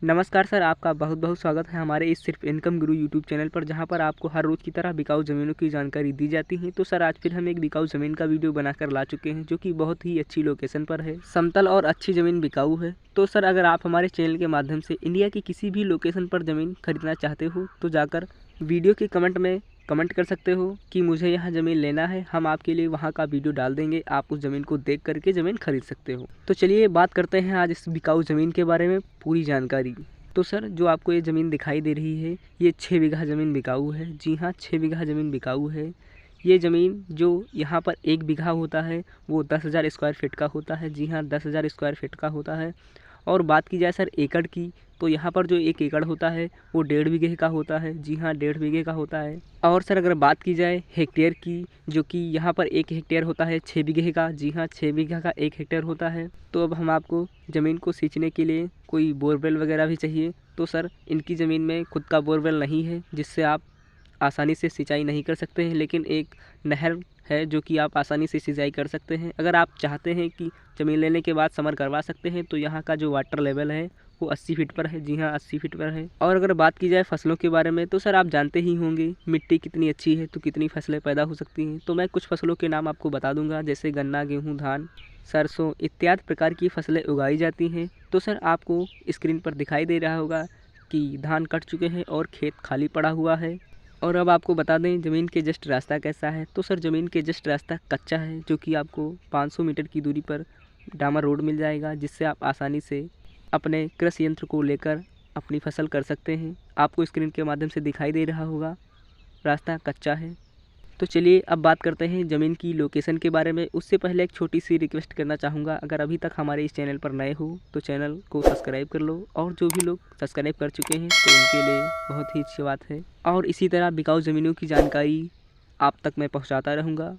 नमस्कार सर, आपका बहुत बहुत स्वागत है हमारे इस सिर्फ इनकम गुरु यूट्यूब चैनल पर, जहां पर आपको हर रोज़ की तरह बिकाऊ ज़मीनों की जानकारी दी जाती है। तो सर आज फिर हम एक बिकाऊ ज़मीन का वीडियो बनाकर ला चुके हैं, जो कि बहुत ही अच्छी लोकेशन पर है। समतल और अच्छी ज़मीन बिकाऊ है। तो सर अगर आप हमारे चैनल के माध्यम से इंडिया की किसी भी लोकेशन पर ज़मीन खरीदना चाहते हो तो जाकर वीडियो के कमेंट में कमेंट कर सकते हो कि मुझे यहाँ ज़मीन लेना है। हम आपके लिए वहाँ का वीडियो डाल देंगे, आप उस ज़मीन को देख करके ज़मीन खरीद सकते हो। तो चलिए बात करते हैं आज इस बिकाऊ ज़मीन के बारे में पूरी जानकारी। तो सर जो आपको ये ज़मीन दिखाई दे रही है, ये 6 बीघा ज़मीन बिकाऊ है। जी हाँ, 6 बीघा ज़मीन बिकाऊ है। ये ज़मीन जो यहाँ पर 1 बीघा होता है वो 10,000 स्क्वायर फीट का होता है। जी हाँ, 10,000 स्क्वायर फीट का होता है। और बात की जाए सर एकड़ की, तो यहाँ पर जो 1 एकड़ होता है वो 1.5 बीघे का होता है। जी हाँ, 1.5 बीघे का होता है। और सर अगर बात की जाए हेक्टेयर की, जो कि यहाँ पर 1 हेक्टेयर होता है 6 बीघे का। जी हाँ, 6 बीघा का 1 हेक्टेयर होता है। तो अब हम आपको ज़मीन को सींचने के लिए कोई बोरवेल वगैरह भी चाहिए, तो सर इनकी ज़मीन में खुद का बोरवेल नहीं है, जिससे आप आसानी से सिंचाई नहीं कर सकते हैं। लेकिन एक नहर है जो कि आप आसानी से सिंचाई कर सकते हैं। अगर आप चाहते हैं कि ज़मीन लेने के बाद समर करवा सकते हैं, तो यहाँ का जो वाटर लेवल है वो 80 फीट पर है। जी हाँ, 80 फीट पर है। और अगर बात की जाए फसलों के बारे में, तो सर आप जानते ही होंगे मिट्टी कितनी अच्छी है तो कितनी फसलें पैदा हो सकती हैं। तो मैं कुछ फसलों के नाम आपको बता दूंगा, जैसे गन्ना, गेहूँ, धान, सरसों इत्यादि प्रकार की फसलें उगाई जाती हैं। तो सर आपको स्क्रीन पर दिखाई दे रहा होगा कि धान कट चुके हैं और खेत खाली पड़ा हुआ है। और अब आपको बता दें ज़मीन के जस्ट रास्ता कैसा है। तो सर ज़मीन के जस्ट रास्ता कच्चा है, जो कि आपको 500 मीटर की दूरी पर डामर रोड मिल जाएगा, जिससे आप आसानी से अपने कृषि यंत्र को लेकर अपनी फसल कर सकते हैं। आपको स्क्रीन के माध्यम से दिखाई दे रहा होगा रास्ता कच्चा है। तो चलिए अब बात करते हैं ज़मीन की लोकेशन के बारे में। उससे पहले एक छोटी सी रिक्वेस्ट करना चाहूँगा, अगर अभी तक हमारे इस चैनल पर नए हो तो चैनल को सब्सक्राइब कर लो, और जो भी लोग सब्सक्राइब कर चुके हैं तो उनके लिए बहुत ही अच्छी बात है। और इसी तरह बिकाऊ ज़मीनों की जानकारी आप तक मैं पहुँचाता रहूँगा।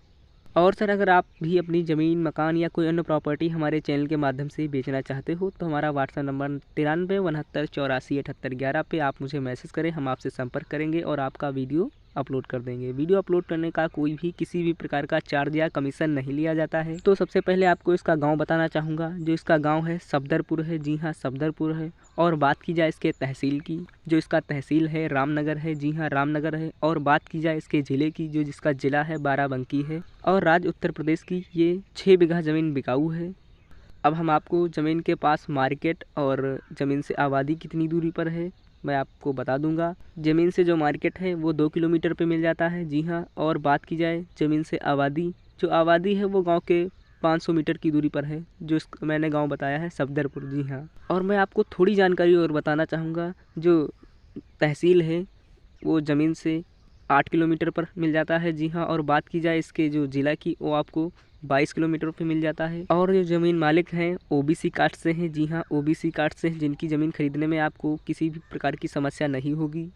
और सर अगर आप भी अपनी ज़मीन, मकान या कोई अन्य प्रॉपर्टी हमारे चैनल के माध्यम से बेचना चाहते हो, तो हमारा व्हाट्सएप नंबर 93 69 84 78 11 पे आप मुझे मैसेज करें, हम आपसे संपर्क करेंगे और आपका वीडियो अपलोड कर देंगे। वीडियो अपलोड करने का कोई भी किसी भी प्रकार का चार्ज या कमीशन नहीं लिया जाता है। तो सबसे पहले आपको इसका गांव बताना चाहूँगा। जो इसका गांव है सफदरपुर है। जी हाँ, सफदरपुर है। और बात की जाए इसके तहसील की, जो इसका तहसील है रामनगर है। जी हाँ, रामनगर है। और बात की जाए इसके ज़िले की, जो जिसका ज़िला है बाराबंकी है। और राज्य उत्तर प्रदेश की ये 6 बीघा ज़मीन बिकाऊ है। अब हम आपको ज़मीन के पास मार्केट और ज़मीन से आबादी कितनी दूरी पर है मैं आपको बता दूंगा। ज़मीन से जो मार्केट है वो 2 किलोमीटर पे मिल जाता है। जी हाँ। और बात की जाए ज़मीन से आबादी, जो आबादी है वो गांव के 500 मीटर की दूरी पर है, जो मैंने गांव बताया है सफदरपुर। जी हाँ। और मैं आपको थोड़ी जानकारी और बताना चाहूँगा। जो तहसील है वो ज़मीन से 8 किलोमीटर पर मिल जाता है। जी हाँ। और बात की जाए इसके जो ज़िला की, वो आपको 22 किलोमीटर पे मिल जाता है। और जो ज़मीन मालिक हैं ओबीसी कास्ट से हैं। जी हाँ, ओबीसी कास्ट से हैं, जिनकी ज़मीन खरीदने में आपको किसी भी प्रकार की समस्या नहीं होगी।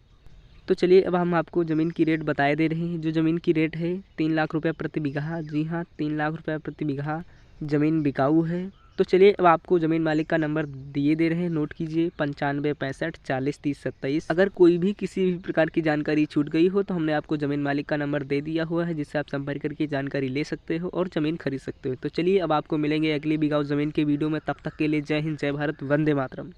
तो चलिए अब हम आपको ज़मीन की रेट बताए दे रहे हैं। जो ज़मीन की रेट है 3 लाख रुपये प्रति बीघा। जी हाँ, 3 लाख रुपये प्रति बीघा ज़मीन बिकाऊ है। तो चलिए अब आपको ज़मीन मालिक का नंबर दिए दे रहे हैं, नोट कीजिए 95 65 40 30 27। अगर कोई भी किसी भी प्रकार की जानकारी छूट गई हो तो हमने आपको ज़मीन मालिक का नंबर दे दिया हुआ है, जिससे आप संपर्क करके जानकारी ले सकते हो और ज़मीन खरीद सकते हो। तो चलिए अब आपको मिलेंगे अगली बिकाऊ ज़मीन के वीडियो में। तब तक के लिए जय हिंद, जय भारत, वंदे मातरम।